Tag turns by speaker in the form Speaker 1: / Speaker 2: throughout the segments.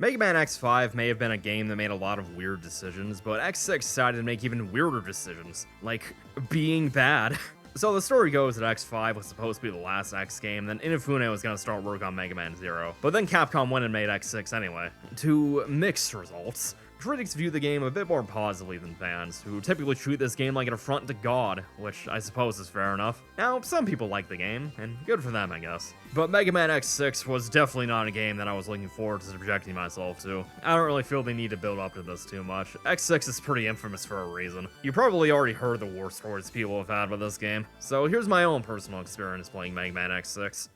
Speaker 1: Mega Man X5 may have been a game that made a lot of weird decisions, but X6 decided to make even weirder decisions, like being bad. So the story goes that X5 was supposed to be the last X game, then Inafune was going to start work on Mega Man Zero. But then Capcom went and made X6 anyway. To mixed results. Critics view the game a bit more positively than fans, who typically treat this game like an affront to God, which I suppose is fair enough. Now, some people like the game, and good for them, I guess. But Mega Man X6 was definitely not a game that I was looking forward to subjecting myself to. I don't really feel they need to build up to this too much. X6 is pretty infamous for a reason. You probably already heard the war stories people have had with this game, so here's my own personal experience playing Mega Man X6.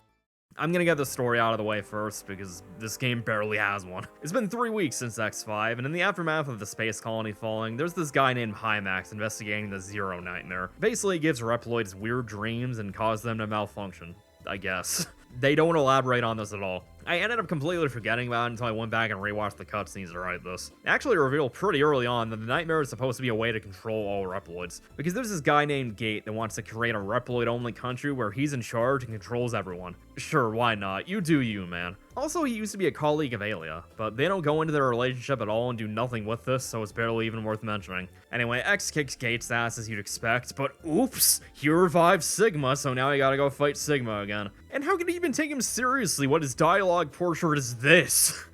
Speaker 1: I'm gonna get the story out of the way first, because this game barely has one. It's been 3 weeks since X5, and in the aftermath of the space colony falling, there's this guy named Hymax investigating the Zero Nightmare. Basically, it gives Reploids weird dreams and causes them to malfunction, I guess. They don't elaborate on this at all. I ended up completely forgetting about it until I went back and rewatched the cutscenes to write this. It actually revealed pretty early on that the nightmare is supposed to be a way to control all Reploids, because there's this guy named Gate that wants to create a Reploid-only country where he's in charge and controls everyone. Sure, why not? You do you, man. Also, he used to be a colleague of Alia, but they don't go into their relationship at all and do nothing with this, so it's barely even worth mentioning. Anyway, X kicks Gate's ass as you'd expect, but oops! He revives Sigma, so now he gotta go fight Sigma again. And how can he even take him seriously? What his dialogue portrait is this?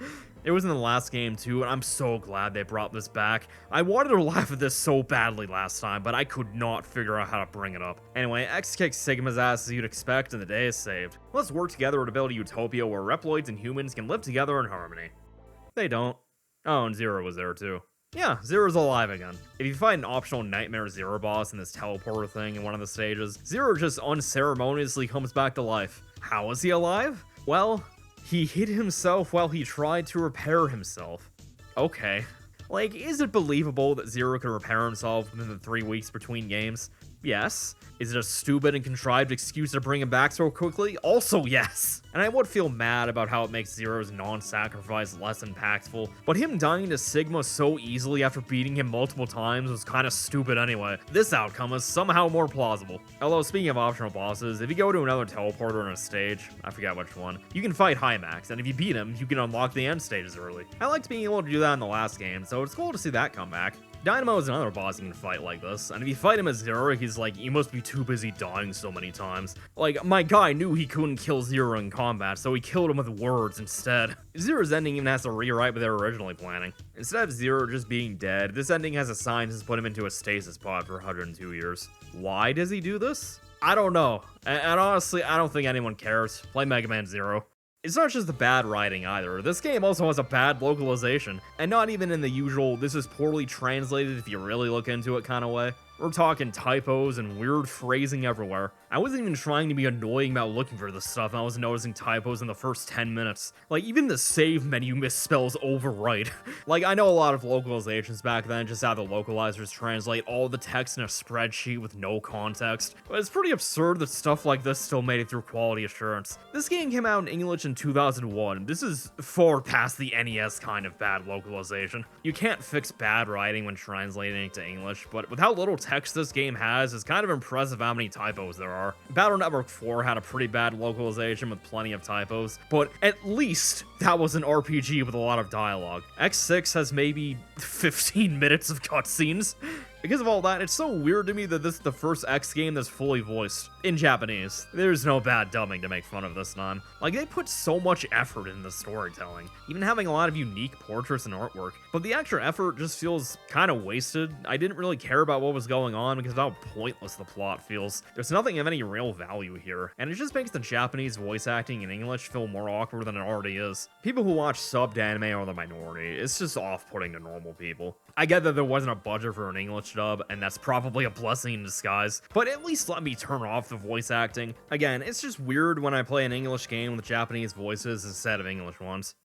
Speaker 1: It was in the last game too, and I'm so glad they brought this back. I wanted to laugh at this so badly last time, but I could not figure out how to bring it up. Anyway, X kicks Sigma's ass as you'd expect, and the day is saved. Let's work together to build a utopia where Reploids and humans can live together in harmony. They don't. Oh, and Zero was there too. Yeah, Zero's alive again. If you fight an optional Nightmare Zero boss in this teleporter thing in one of the stages, Zero just unceremoniously comes back to life. How is he alive? Well, he hit himself while he tried to repair himself. Okay. Like, is it believable that Zero could repair himself within the 3 weeks between games? Yes. Is it a stupid and contrived excuse to bring him back so quickly? Also yes. And I would feel mad about how it makes Zero's non-sacrifice less impactful, but him dying to Sigma so easily after beating him multiple times was kinda stupid anyway. This outcome is somehow more plausible. Although, speaking of optional bosses, if you go to another teleporter on a stage, I forget which one, you can fight Hymax, and if you beat him, you can unlock the end stages early. I liked being able to do that in the last game, so it's cool to see that come back. Dynamo is another boss you can fight like this, and if you fight him as Zero, he's like, you must be too busy dying so many times. Like, my guy knew he couldn't kill Zero in combat, so he killed him with words instead. Zero's ending even has to rewrite what they were originally planning. Instead of Zero just being dead, this ending has a scientist put him into a stasis pod for 102 years. Why does he do this? I don't know, and honestly, I don't think anyone cares. Play Mega Man Zero. It's not just the bad writing either, this game also has a bad localization, and not even in the usual this is poorly translated if you really look into it kind of way. We're talking typos and weird phrasing everywhere. I wasn't even trying to be annoying about looking for this stuff, and I was noticing typos in the first 10 minutes. Like, even the save menu misspells overwrite. Like, I know a lot of localizations back then just had the localizers translate all the text in a spreadsheet with no context, but it's pretty absurd that stuff like this still made it through quality assurance. This game came out in English in 2001. This is far past the NES kind of bad localization. You can't fix bad writing when translating it to English, but with how little text this game has, it's kind of impressive how many typos there are. Battle Network 4 had a pretty bad localization with plenty of typos, but at least that was an RPG with a lot of dialogue. X6 has maybe 15 minutes of cutscenes. Because of all that, it's so weird to me that this is the first X game that's fully voiced in Japanese. There's no bad dubbing to make fun of this time. Like, they put so much effort into the storytelling, even having a lot of unique portraits and artwork, but the extra effort just feels kind of wasted. I didn't really care about what was going on because of how pointless the plot feels. There's nothing of any real value here, and it just makes the Japanese voice acting in English feel more awkward than it already is. People who watch subbed anime are the minority. It's just off-putting to normal people. I get that there wasn't a budget for an English dub, and that's probably a blessing in disguise, but at least let me turn off the voice acting. Again, it's just weird when I play an English game with Japanese voices instead of English ones.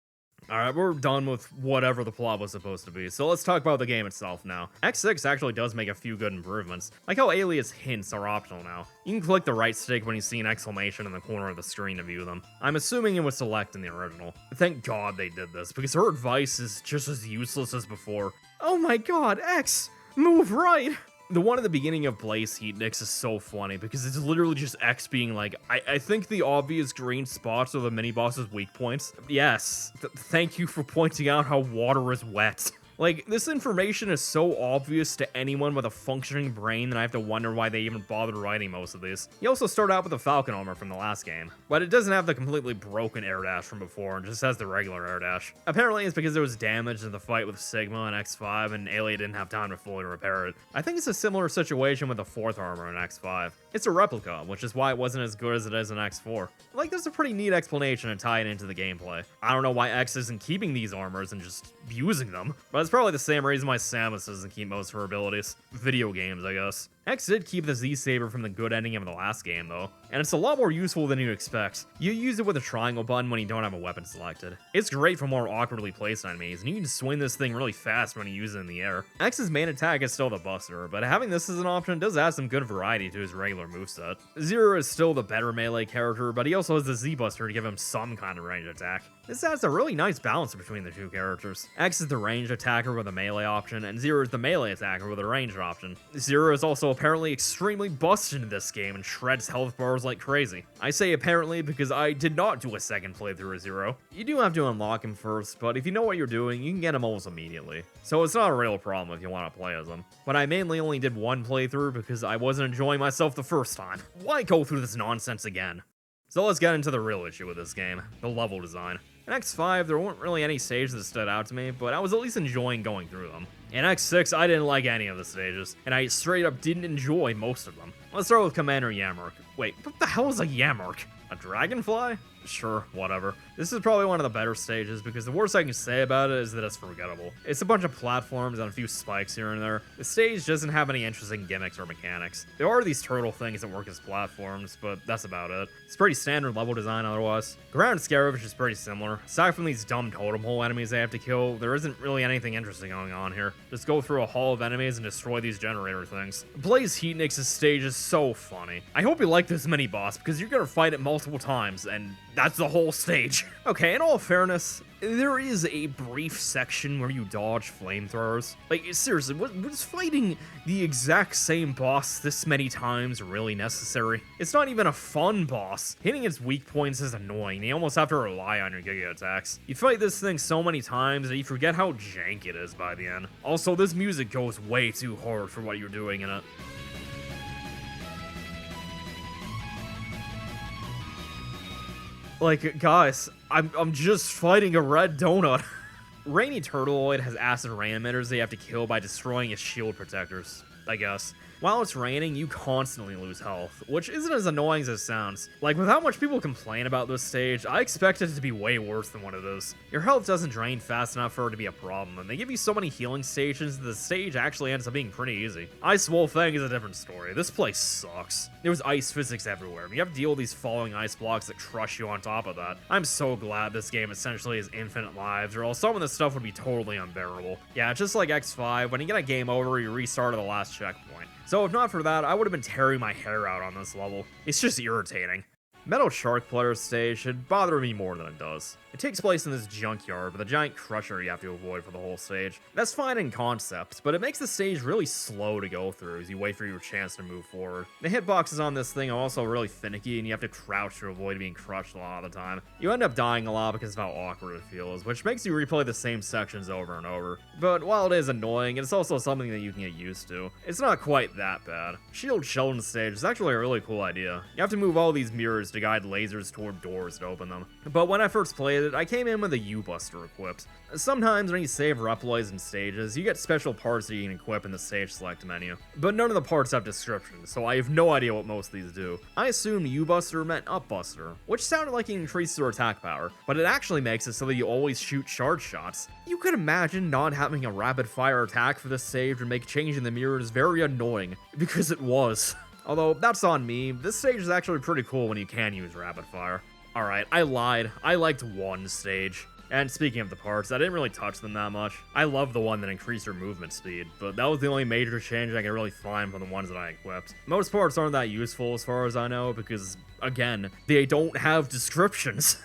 Speaker 1: Alright, we're done with whatever the plot was supposed to be, so let's talk about the game itself now. X6 actually does make a few good improvements, like how Alias hints are optional now. You can click the right stick when you see an exclamation in the corner of the screen to view them. I'm assuming it was select in the original. Thank God they did this, because her advice is just as useless as before. Oh my god, X! Move right! The one at the beginning of Blaze Heat Nix is so funny because it's literally just X being like, I think the obvious green spots are the mini boss's weak points. Yes, thank you for pointing out how water is wet. Like, this information is so obvious to anyone with a functioning brain that I have to wonder why they even bothered writing most of these. You also start out with the Falcon armor from the last game, but it doesn't have the completely broken air dash from before and just has the regular air dash. Apparently it's because there was damage in the fight with Sigma and X5 and Ayla didn't have time to fully repair it. I think it's a similar situation with the 4th armor in X5. It's a replica, which is why it wasn't as good as it is in X4. Like, there's a pretty neat explanation to tie it into the gameplay. I don't know why X isn't keeping these armors and just using them, but it's probably the same reason why Samus doesn't keep most of her abilities. Video games, I guess. X did keep the Z-Saber from the good ending of the last game, though, and it's a lot more useful than you'd expect. You use it with a triangle button when you don't have a weapon selected. It's great for more awkwardly placed enemies, and you can swing this thing really fast when you use it in the air. X's main attack is still the Buster, but having this as an option does add some good variety to his regular moveset. Zero is still the better melee character, but he also has the Z-Buster to give him some kind of range attack. This adds a really nice balance between the two characters. X is the ranged attacker with a melee option, and Zero is the melee attacker with a ranged option. Zero is also apparently extremely busted in this game and shreds health bars like crazy. I say apparently because I did not do a second playthrough of Zero. You do have to unlock him first, but if you know what you're doing, you can get him almost immediately. So it's not a real problem if you want to play as him. But I mainly only did one playthrough because I wasn't enjoying myself the first time. Why go through this nonsense again? So let's get into the real issue with this game, the level design. In X5, there weren't really any stages that stood out to me, but I was at least enjoying going through them. In X6, I didn't like any of the stages, and I straight up didn't enjoy most of them. Let's start with Commander Yammerk. Wait, what the hell is a Yammerk? A dragonfly? Sure, whatever. This is probably one of the better stages because the worst I can say about it is that it's forgettable. It's a bunch of platforms and a few spikes here and there. The stage doesn't have any interesting gimmicks or mechanics. There are these turtle things that work as platforms, but that's about it. It's pretty standard level design otherwise. Ground Scaravage is pretty similar. Aside from these dumb totem hole enemies they have to kill, there isn't really anything interesting going on here. Just go through a hall of enemies and destroy these generator things. Blaze Heat Nix's stage is so funny. I hope you like this mini boss because you're gonna fight it multiple times and that's the whole stage. Okay, in all fairness, there is a brief section where you dodge flamethrowers. Like, seriously, was fighting the exact same boss this many times really necessary? It's not even a fun boss. Hitting its weak points is annoying. You almost have to rely on your Giga attacks. You fight this thing so many times that you forget how jank it is by the end. Also, this music goes way too hard for what you're doing in it. Like, guys, I'm just fighting a red donut. Rainy Turtleoid has acid rain emitters they have to kill by destroying his shield protectors, I guess. While it's raining, you constantly lose health, which isn't as annoying as it sounds. Like, with how much people complain about this stage, I expected it to be way worse than what it is. Your health doesn't drain fast enough for it to be a problem, and they give you so many healing stations that the stage actually ends up being pretty easy. Ice Wolf Fang is a different story. This place sucks. There's ice physics everywhere, and you have to deal with these falling ice blocks that crush you on top of that. I'm so glad this game essentially has infinite lives, or else some of this stuff would be totally unbearable. Yeah, just like X5, when you get a game over, you restart at the last checkpoint. So if not for that, I would have been tearing my hair out on this level. It's just irritating. Metal Shark Player's stage should bother me more than it does. It takes place in this junkyard with a giant crusher you have to avoid for the whole stage. That's fine in concept, but it makes the stage really slow to go through as you wait for your chance to move forward. The hitboxes on this thing are also really finicky and you have to crouch to avoid being crushed a lot of the time. You end up dying a lot because of how awkward it feels, which makes you replay the same sections over and over. But while it is annoying, it's also something that you can get used to. It's not quite that bad. Shield Sheldon stage is actually a really cool idea. You have to move all these mirrors to guide lasers toward doors to open them. But when I first played it, I came in with a U-Buster equipped. Sometimes when you save Reploids in stages, you get special parts that you can equip in the stage select menu. But none of the parts have descriptions, so I have no idea what most of these do. I assumed U-Buster meant Up-Buster, which sounded like it increases your attack power, but it actually makes it so that you always shoot charge shots. You could imagine not having a rapid fire attack for this stage would make changing the mirrors very annoying, because it was. Although, that's on me, this stage is actually pretty cool when you can use rapid fire. Alright, I lied. I liked one stage. And speaking of the parts, I didn't really touch them that much. I love the one that increased your movement speed, but that was the only major change I could really find from the ones that I equipped. Most parts aren't that useful as far as I know, because, again, they don't have descriptions.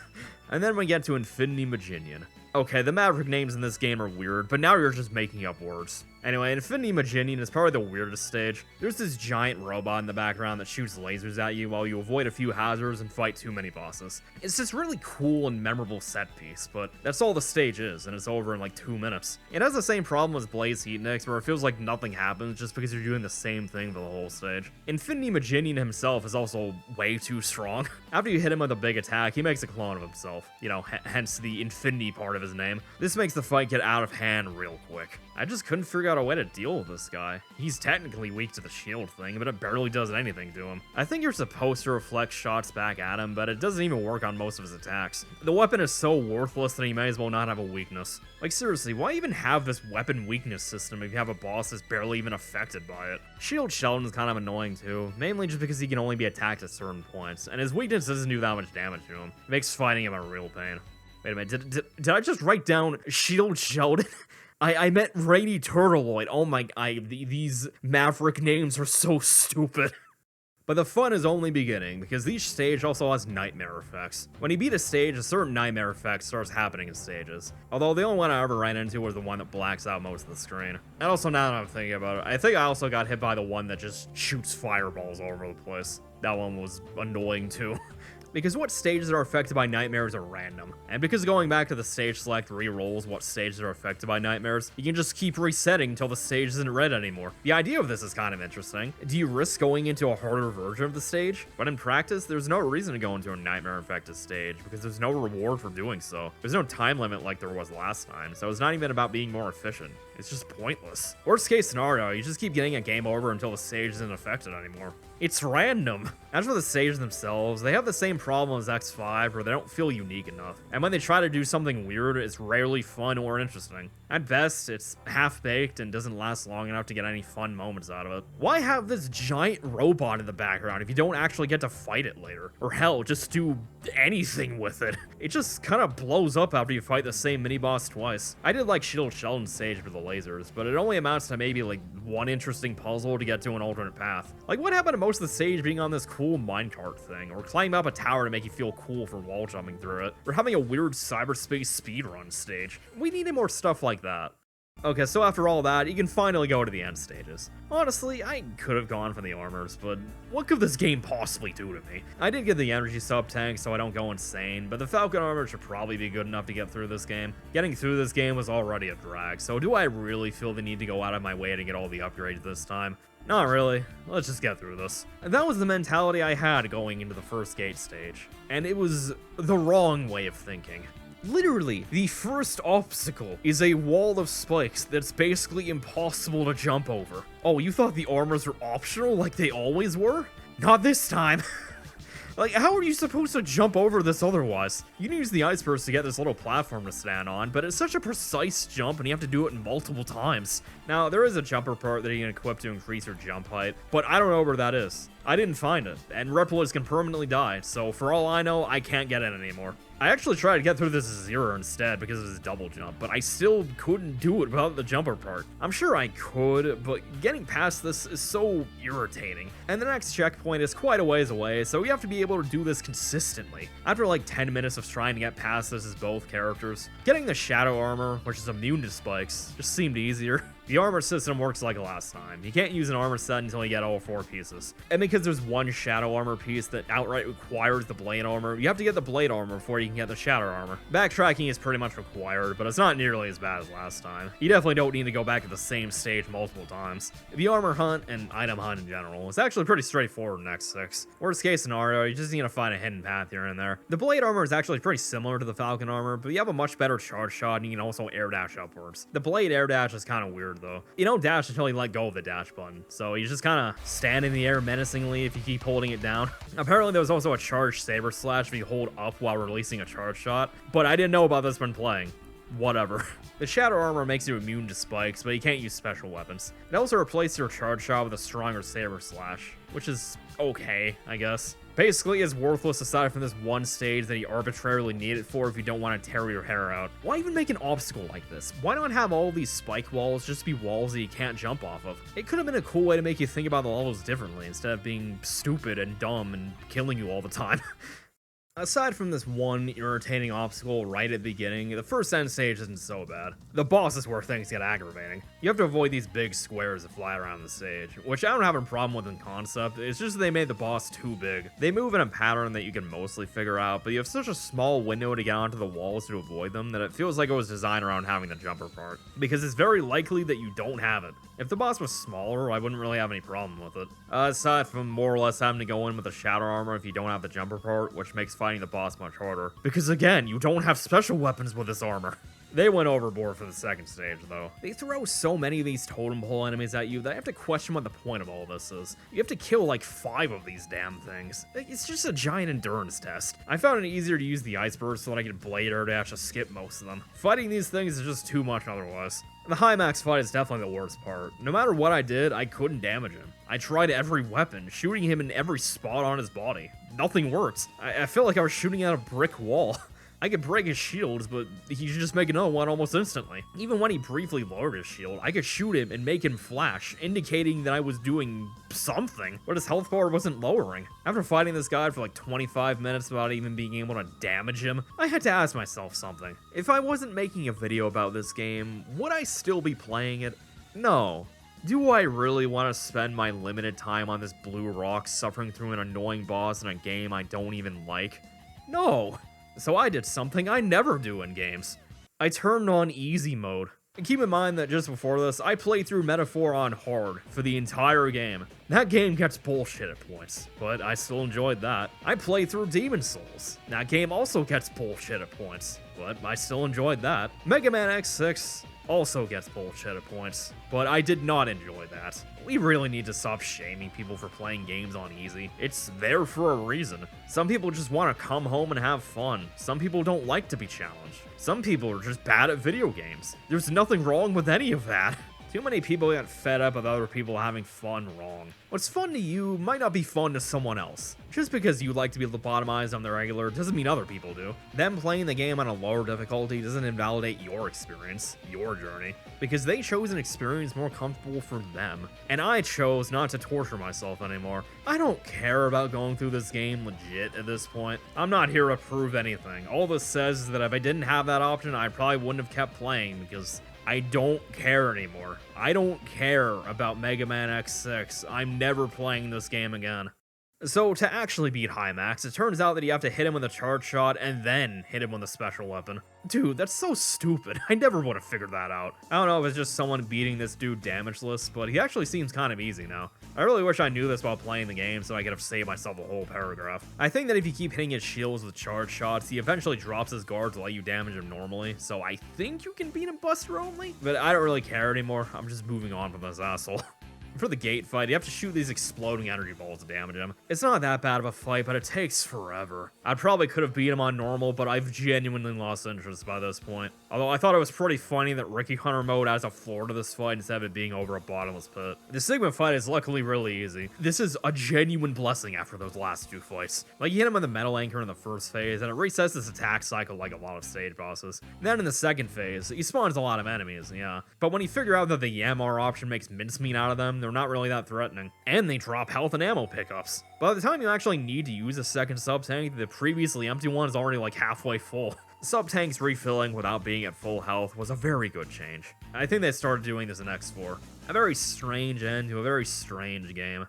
Speaker 1: And then we get to Infinity Maginian. Okay, the Maverick names in this game are weird, but now you're just making up words. Anyway, Infinity Maginian is probably the weirdest stage. There's this giant robot in the background that shoots lasers at you while you avoid a few hazards and fight too many bosses. It's this really cool and memorable set piece, but that's all the stage is, and it's over in like 2 minutes. It has the same problem as Blaze Heatniks, where it feels like nothing happens just because you're doing the same thing for the whole stage. Infinity Maginian himself is also way too strong. After you hit him with a big attack, he makes a clone of himself. You know, hence the Infinity part of his name. This makes the fight get out of hand real quick. I just couldn't figure out a way to deal with this guy. He's technically weak to the shield thing, but it barely does anything to him. I think you're supposed to reflect shots back at him, but it doesn't even work on most of his attacks. The weapon is so worthless that he may as well not have a weakness. Like seriously, why even have this weapon weakness system if you have a boss that's barely even affected by it? Shield Sheldon is kind of annoying too, mainly just because he can only be attacked at certain points, and his weakness doesn't do that much damage to him. It makes fighting him a real pain. Wait a minute, did I just write down Shield Sheldon? I meant Rainy Turtleoid. Oh my, these Maverick names are so stupid. But the fun is only beginning, because each stage also has nightmare effects. When you beat a stage, a certain nightmare effect starts happening in stages. Although the only one I ever ran into was the one that blacks out most of the screen. And also, now that I'm thinking about it, I think I also got hit by the one that just shoots fireballs all over the place. That one was annoying too. Because what stages are affected by nightmares are random. And because going back to the stage select re-rolls what stages are affected by nightmares, you can just keep resetting until the stage isn't red anymore. The idea of this is kind of interesting. Do you risk going into a harder version of the stage? But in practice, there's no reason to go into a nightmare-infected stage, because there's no reward for doing so. There's no time limit like there was last time, so it's not even about being more efficient. It's just pointless. Worst case scenario, you just keep getting a game over until the stage isn't affected anymore. It's random. As for the stages themselves, they have the same problem as X5, where they don't feel unique enough. And when they try to do something weird, it's rarely fun or interesting. At best, it's half-baked and doesn't last long enough to get any fun moments out of it. Why have this giant robot in the background if you don't actually get to fight it later? Or hell, just do anything with it. It just kind of blows up after you fight the same mini-boss twice. I did like Shield Sheldon's stage for the lasers, but it only amounts to maybe like one interesting puzzle to get to an alternate path. Like, what happened to most of the stage being on this cool minecart thing, or climbing up a tower to make you feel cool for wall jumping through it, or having a weird cyberspace speedrun stage? We needed more stuff like that. Okay, so after all that, you can finally go to the end stages. Honestly, I could have gone for the armors, but what could this game possibly do to me? I did get the energy sub-tank so I don't go insane, but the Falcon armor should probably be good enough to get through this game. Getting through this game was already a drag, so do I really feel the need to go out of my way to get all the upgrades this time? Not really. Let's just get through this. And that was the mentality I had going into the first gate stage. And it was the wrong way of thinking. Literally, the first obstacle is a wall of spikes that's basically impossible to jump over. Oh, you thought the armors were optional like they always were? Not this time. Like, how are you supposed to jump over this otherwise? You can use the icebergs to get this little platform to stand on, but it's such a precise jump and you have to do it multiple times. Now, there is a jumper part that you can equip to increase your jump height, but I don't know where that is. I didn't find it, and Replers can permanently die, so for all I know, I can't get it anymore. I actually tried to get through this as Zero instead because of his double jump, but I still couldn't do it without the jumper part. I'm sure I could, but getting past this is so irritating. And the next checkpoint is quite a ways away, so we have to be able to do this consistently. After like 10 minutes of trying to get past this as both characters, getting the Shadow Armor, which is immune to spikes, just seemed easier. The armor system works like last time. You can't use an armor set until you get all 4 pieces. And because there's one shadow armor piece that outright requires the blade armor, you have to get the blade armor before you can get the shadow armor. Backtracking is pretty much required, but it's not nearly as bad as last time. You definitely don't need to go back to the same stage multiple times. The armor hunt and item hunt in general is actually pretty straightforward in X6. Worst case scenario, you just need to find a hidden path here and there. The blade armor is actually pretty similar to the Falcon armor, but you have a much better charge shot and you can also air dash upwards. The blade air dash is kind of weird though. You don't dash until you let go of the dash button, so you just kind of stand in the air menacingly if you keep holding it down. Apparently there was also a charged saber slash if you hold up while releasing a charge shot, but I didn't know about this when playing. Whatever. The Shadow Armor makes you immune to spikes, but you can't use special weapons. It also replaces your charge shot with a stronger saber slash, which is okay, I guess. Basically, it's worthless aside from this one stage that you arbitrarily need it for if you don't want to tear your hair out. Why even make an obstacle like this? Why not have all these spike walls just be walls that you can't jump off of? It could have been a cool way to make you think about the levels differently instead of being stupid and dumb and killing you all the time. Aside from this one irritating obstacle right at the beginning, the first end stage isn't so bad. The boss is where things get aggravating. You have to avoid these big squares that fly around the stage, which I don't have a problem with in concept, it's just they made the boss too big. They move in a pattern that you can mostly figure out, but you have such a small window to get onto the walls to avoid them that it feels like it was designed around having the jumper part, because it's very likely that you don't have it. If the boss was smaller, I wouldn't really have any problem with it. Aside from more or less having to go in with the shadow armor if you don't have the jumper part, which makes fighting the boss much harder. Because again, you don't have special weapons with this armor. They went overboard for the second stage, though. They throw so many of these totem pole enemies at you that I have to question what the point of all this is. You have to kill like 5 of these damn things. It's just a giant endurance test. I found it easier to use the ice burst so that I could blade or dash to skip most of them. Fighting these things is just too much otherwise. The high max fight is definitely the worst part. No matter what I did, I couldn't damage him. I tried every weapon, shooting him in every spot on his body. Nothing worked. I felt like I was shooting at a brick wall. I could break his shields, but he should just make another one almost instantly. Even when he briefly lowered his shield, I could shoot him and make him flash, indicating that I was doing something, but his health bar wasn't lowering. After fighting this guy for like 25 minutes without even being able to damage him, I had to ask myself something. If I wasn't making a video about this game, would I still be playing it? No. Do I really want to spend my limited time on this blue rock suffering through an annoying boss in a game I don't even like? No. So I did something I never do in games. I turned on easy mode. And keep in mind that just before this, I played through Metaphor on hard for the entire game. That game gets bullshit at points, but I still enjoyed that. I played through Demon Souls. That game also gets bullshit at points, but I still enjoyed that. Mega Man X6 also gets bullshit at points, but I did not enjoy that. We really need to stop shaming people for playing games on easy. It's there for a reason. Some people just want to come home and have fun. Some people don't like to be challenged. Some people are just bad at video games. There's nothing wrong with any of that. Too many people get fed up with other people having fun wrong. What's fun to you might not be fun to someone else. Just because you like to be lobotomized on the regular doesn't mean other people do. Them playing the game on a lower difficulty doesn't invalidate your experience, your journey, because they chose an experience more comfortable for them. And I chose not to torture myself anymore. I don't care about going through this game legit at this point. I'm not here to prove anything. All this says is that if I didn't have that option, I probably wouldn't have kept playing because I don't care anymore. I don't care about Mega Man X6. I'm never playing this game again. So to actually beat High Max, it turns out that you have to hit him with a charge shot and then hit him with a special weapon. Dude, that's so stupid. I never would have figured that out. I don't know if it's just someone beating this dude damageless, but he actually seems kind of easy now. I really wish I knew this while playing the game so I could have saved myself a whole paragraph. I think that if you keep hitting his shields with charge shots, he eventually drops his guard to let you damage him normally, so I think you can beat him buster only? But I don't really care anymore. I'm just moving on from this asshole. For the gate fight, you have to shoot these exploding energy balls to damage him. It's not that bad of a fight, but it takes forever. I probably could have beat him on normal, but I've genuinely lost interest by this point. Although I thought it was pretty funny that Ricky Hunter mode adds a floor to this fight instead of it being over a bottomless pit. The Sigma fight is luckily really easy. This is a genuine blessing after those last 2 fights. Like, you hit him with the metal anchor in the first phase, and it resets this attack cycle like a lot of stage bosses. Then in the second phase, he spawns a lot of enemies, yeah. But when you figure out that the Yamar option makes mincemeat out of them, they're not really that threatening. And they drop health and ammo pickups. By the time you actually need to use a second sub-tank, the previously empty one is already like halfway full. Sub-tanks refilling without being at full health was a very good change. I think they started doing this in X4. A very strange end to a very strange game.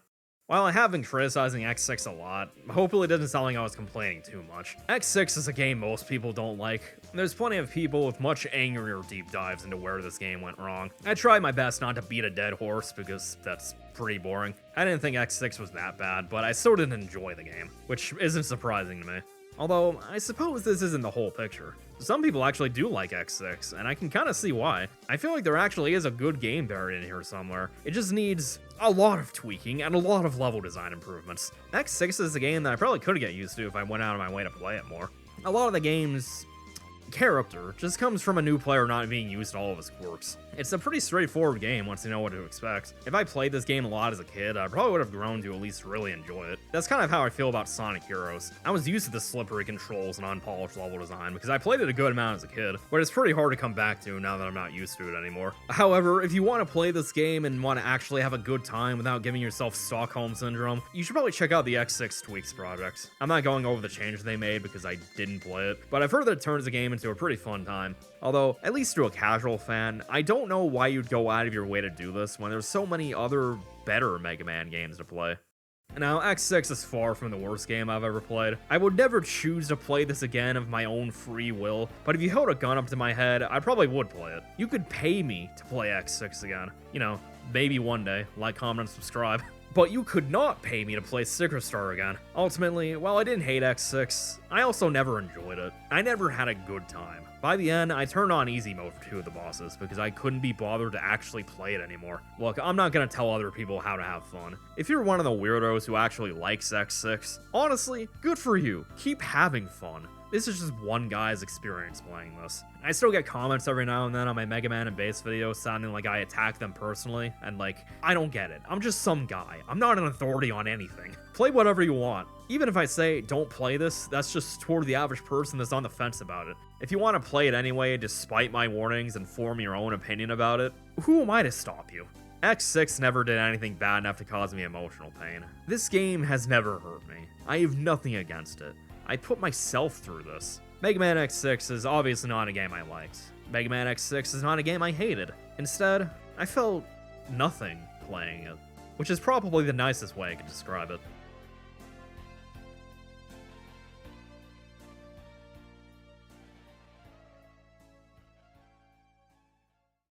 Speaker 1: While I have been criticizing X6 a lot, hopefully it doesn't sound like I was complaining too much. X6 is a game most people don't like. There's plenty of people with much angrier deep dives into where this game went wrong. I tried my best not to beat a dead horse because that's pretty boring. I didn't think X6 was that bad, but I still didn't enjoy the game, which isn't surprising to me. Although, I suppose this isn't the whole picture. Some people actually do like X6, and I can kind of see why. I feel like there actually is a good game buried in here somewhere. It just needs a lot of tweaking and a lot of level design improvements. X6 is a game that I probably could get used to if I went out of my way to play it more. A lot of the games character just comes from a new player not being used to all of his quirks. It's a pretty straightforward game once you know what to expect. If I played this game a lot as a kid, I probably would have grown to at least really enjoy it. That's kind of how I feel about Sonic Heroes. I was used to the slippery controls and unpolished level design because I played it a good amount as a kid, but it's pretty hard to come back to now that I'm not used to it anymore. However, if you want to play this game and want to actually have a good time without giving yourself Stockholm Syndrome, you should probably check out the X6 Tweaks project. I'm not going over the changes they made because I didn't play it, but I've heard that it turns the game into a pretty fun time. Although, at least to a casual fan, I don't know why you'd go out of your way to do this when there's so many other better Mega Man games to play. Now, X6 is far from the worst game I've ever played. I would never choose to play this again of my own free will, but if you held a gun up to my head, I probably would play it. You could pay me to play X6 again. You know, maybe one day. Like, comment, and subscribe. But you could not pay me to play Sticker Star again. Ultimately, while I didn't hate X6, I also never enjoyed it. I never had a good time. By the end, I turned on easy mode for 2 of the bosses because I couldn't be bothered to actually play it anymore. Look, I'm not gonna tell other people how to have fun. If you're one of the weirdos who actually likes X6, honestly, good for you. Keep having fun. This is just one guy's experience playing this. I still get comments every now and then on my Mega Man and Bass videos sounding like I attack them personally, and like, I don't get it. I'm just some guy. I'm not an authority on anything. Play whatever you want. Even if I say, don't play this, that's just toward the average person that's on the fence about it. If you want to play it anyway, despite my warnings, and form your own opinion about it, who am I to stop you? X6 never did anything bad enough to cause me emotional pain. This game has never hurt me. I have nothing against it. I put myself through this. Mega Man X6 is obviously not a game I liked. Mega Man X6 is not a game I hated. Instead, I felt nothing playing it, which is probably the nicest way I could describe it.